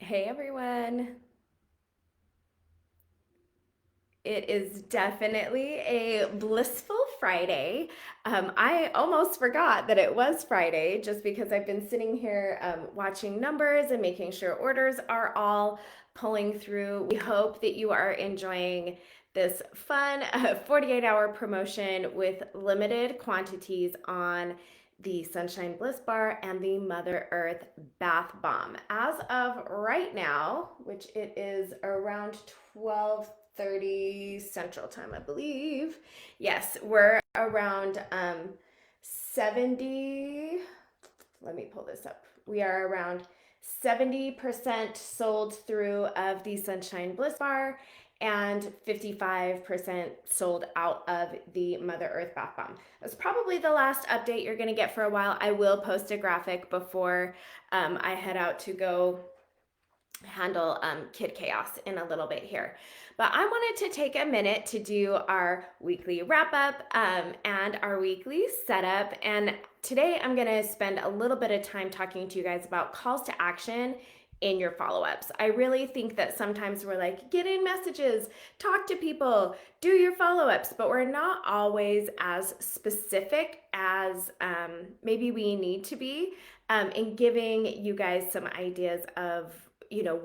Hey everyone. It is definitely a blissful Friday. I almost forgot that it was Friday just because I've been sitting here watching numbers and making sure orders are all pulling through. We hope that you are enjoying this fun 48-hour promotion with limited quantities on the Sunshine Bliss Bar and the Mother Earth Bath Bomb. As of right now, which it is around 12:30 Central Time, I believe. Yes, we're around 70. Let me pull this up. We are around 70% sold through of the Sunshine Bliss Bar and 55% sold out of the Mother Earth Bath Bomb. That's probably the last update you're going to get for a while. I will post a graphic before I head out to go handle Kid Chaos in a little bit here. But I wanted to take a minute to do our weekly wrap up and our weekly setup. And today I'm going to spend a little bit of time talking to you guys about calls to action in your follow-ups. I really think that sometimes we're like, get in messages, talk to people, do your follow-ups, but we're not always as specific as maybe we need to be in giving you guys some ideas of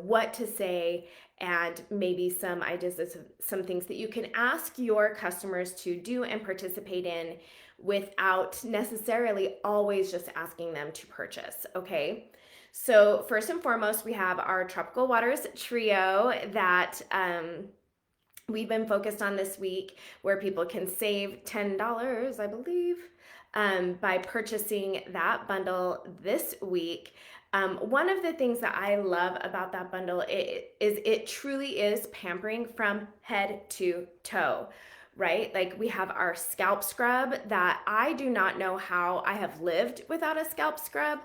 what to say and maybe some ideas of some things that you can ask your customers to do and participate in without necessarily always just asking them to purchase. Okay, so first and foremost, we have our Tropical Waters trio that we've been focused on this week, where people can save $10, I believe, by purchasing that bundle this week. One of the things that I love about that bundle is it truly is pampering from head to toe, right? Like we have our scalp scrub that I do not know how I have lived without a scalp scrub.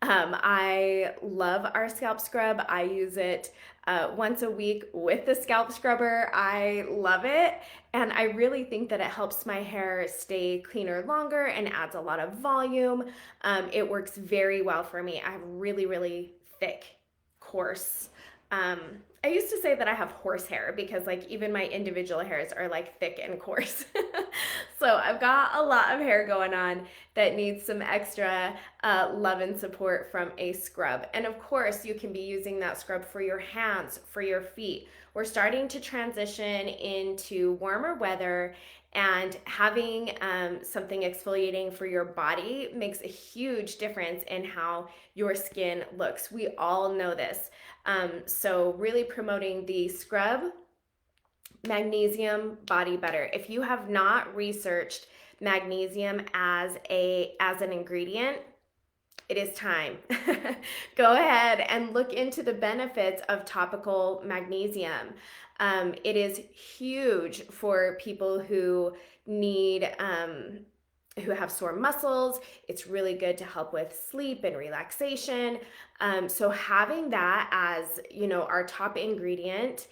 I love our scalp scrub. I use it once a week with the scalp scrubber. I love it. And I really think that it helps my hair stay cleaner longer and adds a lot of volume. It works very well for me. I have really, really thick, coarse. Um, I used to say that I have horse hair because like even my individual hairs are like thick and coarse. So I've got a lot of hair going on that needs some extra love and support from a scrub. And of course, you can be using that scrub for your hands, for your feet. We're starting to transition into warmer weather, and having something exfoliating for your body makes a huge difference in how your skin looks. We all know this. So really promoting the scrub magnesium body butter. If you have not researched magnesium as an ingredient, it is time. Go ahead and look into the benefits of topical magnesium. It is huge for people who need who have sore muscles. It's really good to help with sleep and relaxation. So having that as our top ingredient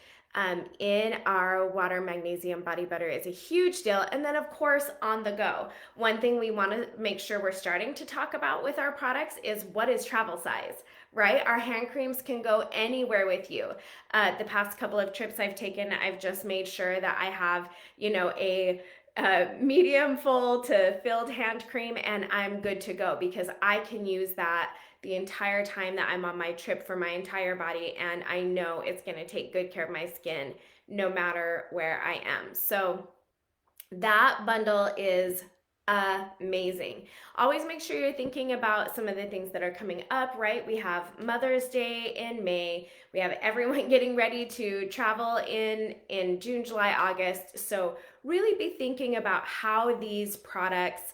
in our water magnesium body butter is a huge deal. And then of course on the go, one thing we want to make sure we're starting to talk about with our products is what is travel size, right? Our hand creams can go anywhere with you. The past couple of trips I've taken, I've just made sure that I have a medium full to filled hand cream, and I'm good to go because I can use that the entire time that I'm on my trip for my entire body, and I know it's going to take good care of my skin no matter where I am. So that bundle is amazing. Always make sure you're thinking about some of the things that are coming up, right? We have Mother's Day in May. We have everyone getting ready to travel in June, July, August. So really be thinking about how these products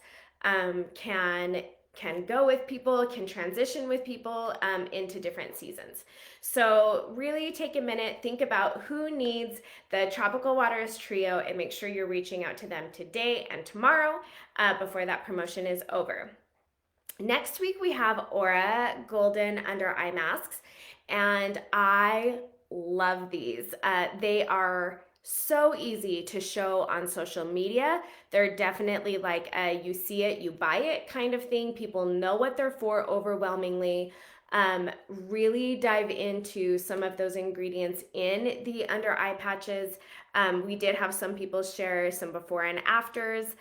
can go with people, can transition with people into different seasons. So really take a minute, think about who needs the Tropical Waters Trio, and make sure you're reaching out to them today and tomorrow before that promotion is over. Next week we have Aura Golden Under Eye Masks, and I love these. They are so easy to show on social media. They're definitely like a you see it, you buy it kind of thing. People know what they're for overwhelmingly. Really dive into some of those ingredients in the under eye patches. We did have some people share some before and afters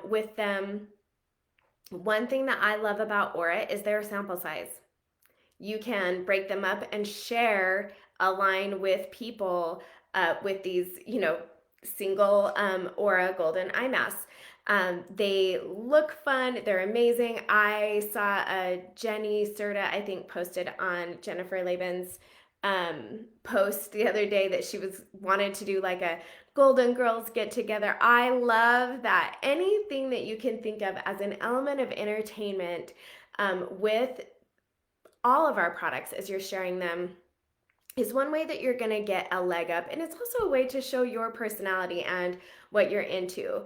with them. One thing that I love about Aura is their sample size. You can break them up and share a line with people with these, single Aura golden eye masks. They look fun. They're amazing. I saw Jenny Serta, I think, posted on Jennifer Laban's post the other day that she wanted to do like a Golden Girls get together. I love that. Anything that you can think of as an element of entertainment with all of our products as you're sharing them is one way that you're going to get a leg up, and it's also a way to show your personality and what you're into.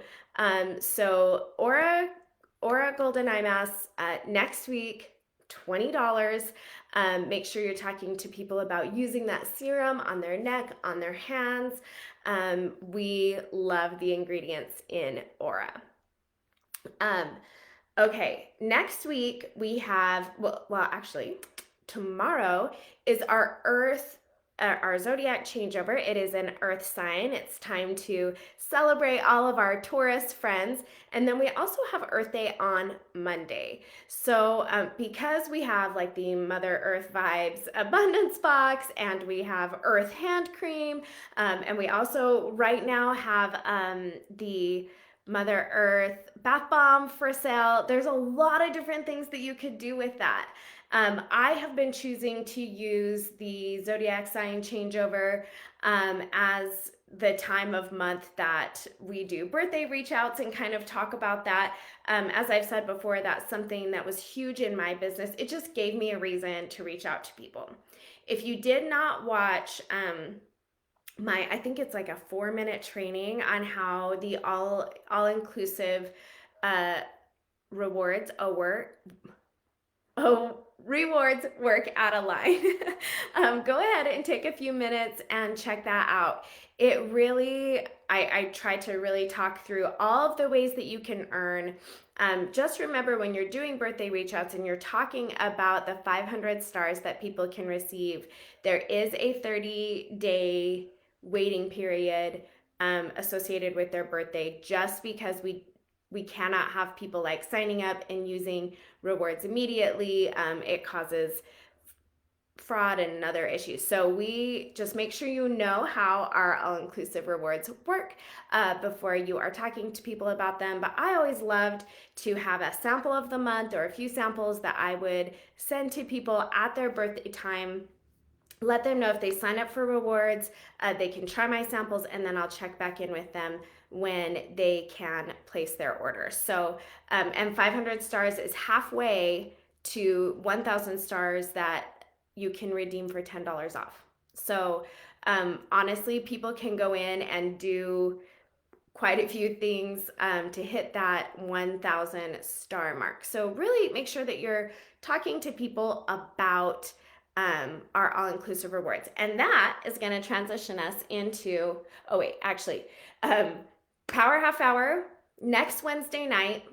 So Aura Golden Eye Masks next week, $20. Make sure you're talking to people about using that serum on their neck, on their hands. We love the ingredients in Aura. Okay, next week we have, actually, tomorrow is our zodiac changeover. It is an earth sign. It's time to celebrate all of our Taurus friends. And then we also have Earth Day on Monday. So because we have like the Mother Earth Vibes Abundance Box, and we have Earth Hand Cream, and we also right now have the Mother Earth Bath Bomb for sale. There's a lot of different things that you could do with that. I have been choosing to use the zodiac sign changeover as the time of month that we do birthday reach outs and kind of talk about that. As I've said before, that's something that was huge in my business. It just gave me a reason to reach out to people. If you did not watch I think it's like a 4-minute training on how the all-inclusive rewards work at Align. Go ahead and take a few minutes and check that out. It really, I try to really talk through all of the ways that you can earn. Just remember, when you're doing birthday reach outs and you're talking about the 500 stars that people can receive, there is a 30-day waiting period associated with their birthday, just because we cannot have people like signing up and using rewards immediately. It causes fraud and other issues. So we just make sure you know how our all-inclusive rewards work before you are talking to people about them. But I always loved to have a sample of the month or a few samples that I would send to people at their birthday time. Let them know if they sign up for rewards, they can try my samples, and then I'll check back in with them when they can place their order. So, and 500 stars is halfway to 1,000 stars that you can redeem for $10 off. So, honestly, people can go in and do quite a few things to hit that 1,000 star mark. So really make sure that you're talking to people about our all-inclusive rewards. And that is going to transition us into, Power Half Hour next Wednesday night.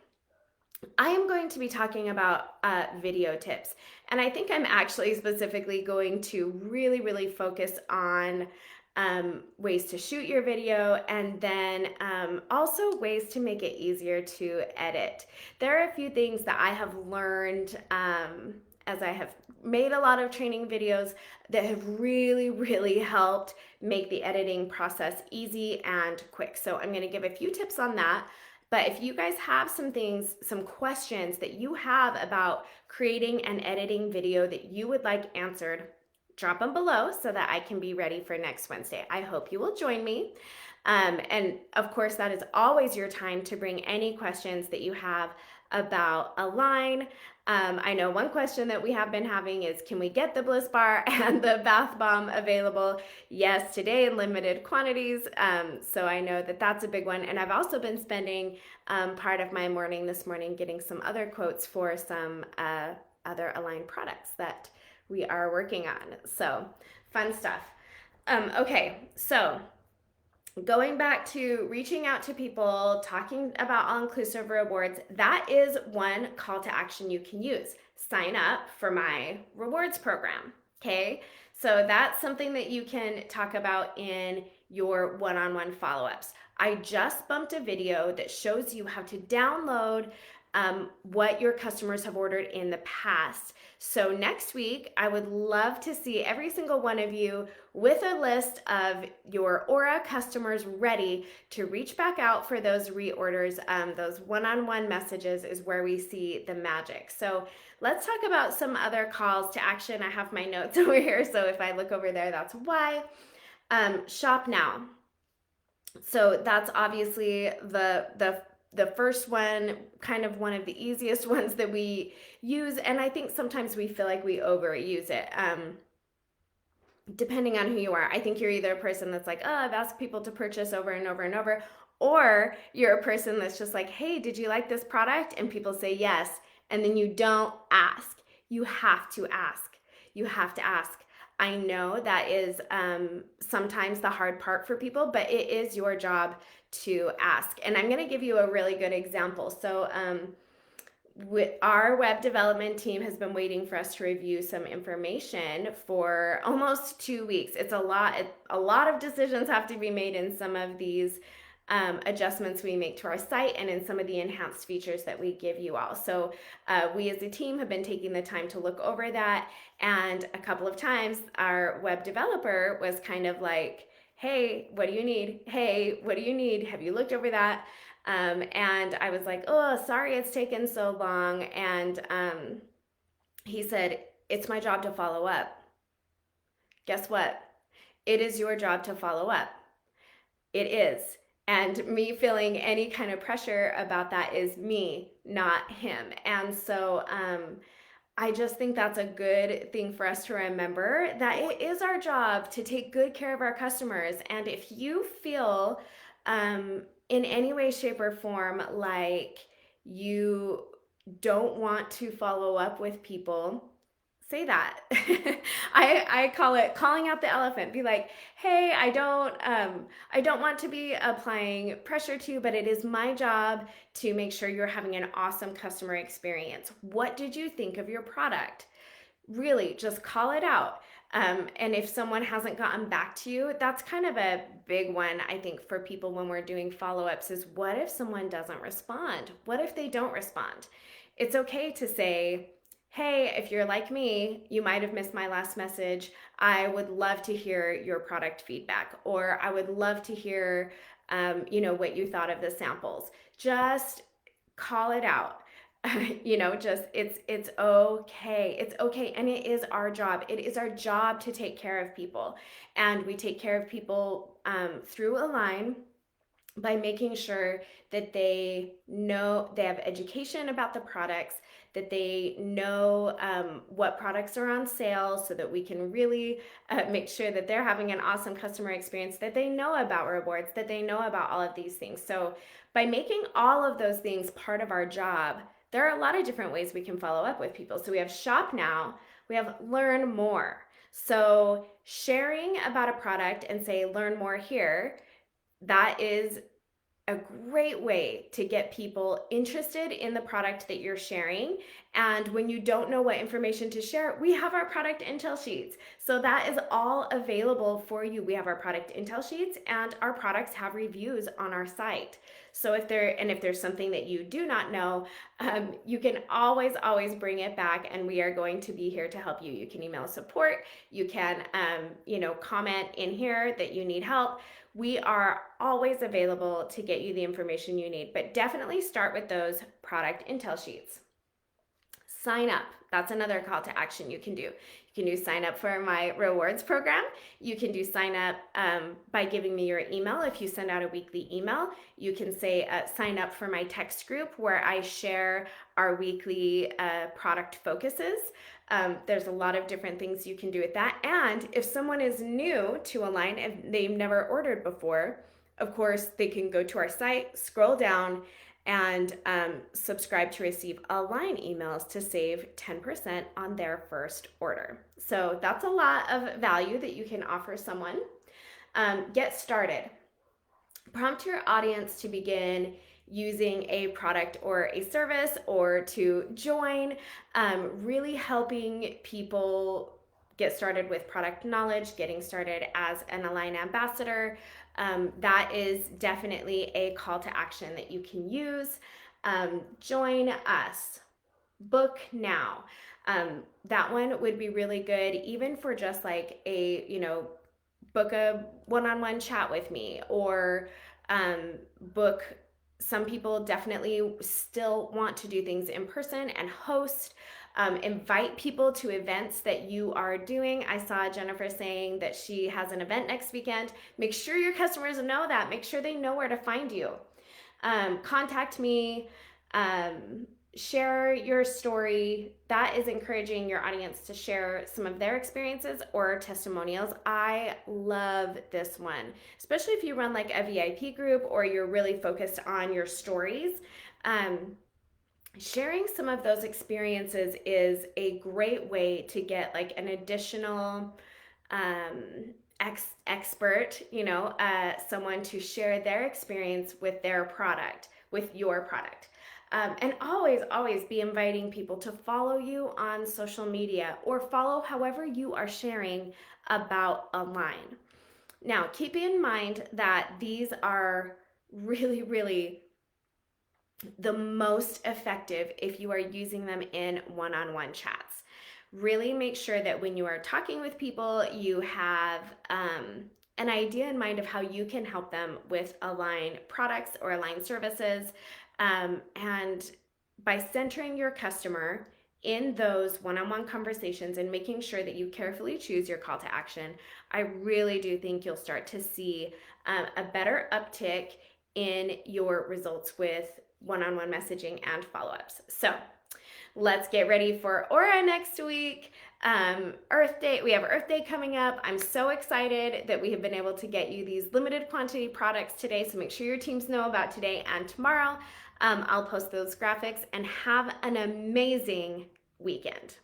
I am going to be talking about video tips. And I think I'm actually specifically going to really, really focus on ways to shoot your video, and then also ways to make it easier to edit. There are a few things that I have learned as I have made a lot of training videos that have really, really helped make the editing process easy and quick. So I'm going to give a few tips on that. But if you guys have some questions that you have about creating and editing video that you would like answered, drop them below so that I can be ready for next Wednesday. I hope you will join me. And of course, that is always your time to bring any questions that you have about Align. I know one question that we have been having is, can we get the Bliss Bar and the Bath Bomb available? Yes, today in limited quantities. So I know that that's a big one. And I've also been spending part of my morning this morning getting some other quotes for some other Align products that we are working on. So fun stuff. Okay, so going back to reaching out to people, talking about all-inclusive rewards, that is one call to action you can use. sign up for my rewards program. Okay. So that's something that you can talk about in your one-on-one follow-ups. I just bumped a video that shows you how to download what your customers have ordered in the past. So next week, I would love to see every single one of you with a list of your Aura customers ready to reach back out for those reorders. Those one-on-one messages is where we see the magic. So let's talk about some other calls to action. I have my notes over here, so if I look over there, that's why. Shop now. So that's obviously the first one, kind of one of the easiest ones that we use, and I think sometimes we feel like we overuse it. Depending on who you are, I think you're either a person that's like, oh, I've asked people to purchase over and over and over, or you're a person that's just like, hey, did you like this product? And people say yes, and then you don't ask. You have to ask. You have to ask. I know that is sometimes the hard part for people, but it is your job to ask. And I'm going to give you a really good example. So our web development team has been waiting for us to review some information for almost 2 weeks. It's a lot. A lot of decisions have to be made in some of these adjustments we make to our site and in some of the enhanced features that we give you all. So we as a team have been taking the time to look over that, and a couple of times our web developer was kind of like, hey, what do you need? Hey, what do you need? Have you looked over that? And I was like, oh, sorry it's taken so long. And he said, it's my job to follow up. Guess what? It is your job to follow up. It is. And me feeling any kind of pressure about that is me, not him. And so I just think that's a good thing for us to remember, that it is our job to take good care of our customers. And if you feel in any way, shape, or form like you don't want to follow up with people, say that. I call it calling out the elephant. Be like, hey, I don't want to be applying pressure to you, but it is my job to make sure you're having an awesome customer experience. What did you think of your product? Really, just call it out. And if someone hasn't gotten back to you, that's kind of a big one, I think, for people when we're doing follow-ups, is what if someone doesn't respond? What if they don't respond? It's okay to say, hey, if you're like me, you might have missed my last message. I would love to hear your product feedback, or I would love to hear, what you thought of the samples. Just call it out. Just it's okay. It's okay. And it is our job. It is our job to take care of people. And we take care of people through Align by making sure that they know they have education about the products, that they know what products are on sale, so that we can really make sure that they're having an awesome customer experience, that they know about rewards, that they know about all of these things. So by making all of those things part of our job, there are a lot of different ways we can follow up with people. So we have Shop Now, we have Learn More. So sharing about a product and say, learn more here, that is a great way to get people interested in the product that you're sharing. And when you don't know what information to share, we have our product intel sheets. So that is all available for you. We have our product intel sheets, and our products have reviews on our site. So if there's something that you do not know, you can always bring it back, and we are going to be here to help you. You can email support. You can, comment in here that you need help. We are always available to get you the information you need, but definitely start with those product intel sheets. Sign up. That's another call to action you can do. You can do sign up for my rewards program. You can do sign up by giving me your email. If you send out a weekly email, you can say sign up for my text group, where I share our weekly product focuses. There's a lot of different things you can do with that. And if someone is new to Align and they've never ordered before, of course, they can go to our site, scroll down, and subscribe to receive Align emails to save 10% on their first order. So that's a lot of value that you can offer someone. Get started. Prompt your audience to begin using a product or a service or to join, really helping people get started with product knowledge, getting started as an Align ambassador. That is definitely a call to action that you can use. Join us, book now. That one would be really good, even for just like a, book a one-on-one chat with me, or book. Some people definitely still want to do things in person and host. Invite people to events that you are doing. I saw Jennifer saying that she has an event next weekend. Make sure your customers know that. Make sure they know where to find you. Contact me. Share your story. That is encouraging your audience to share some of their experiences or testimonials. I love this one, especially if you run like a VIP group or you're really focused on your stories. Sharing some of those experiences is a great way to get like an additional expert, someone to share their experience with their product, with your product. And always be inviting people to follow you on social media or follow however you are sharing about Align. Now, keep in mind that these are really, really the most effective if you are using them in one-on-one chats. Really make sure that when you are talking with people, you have an idea in mind of how you can help them with Align products or Align services. And by centering your customer in those one-on-one conversations and making sure that you carefully choose your call to action, I really do think you'll start to see a better uptick in your results with one-on-one messaging and follow-ups. So let's get ready for Aura next week. Earth Day, we have Earth Day coming up. I'm so excited that we have been able to get you these limited quantity products today. So make sure your teams know about today and tomorrow. I'll post those graphics, and have an amazing weekend.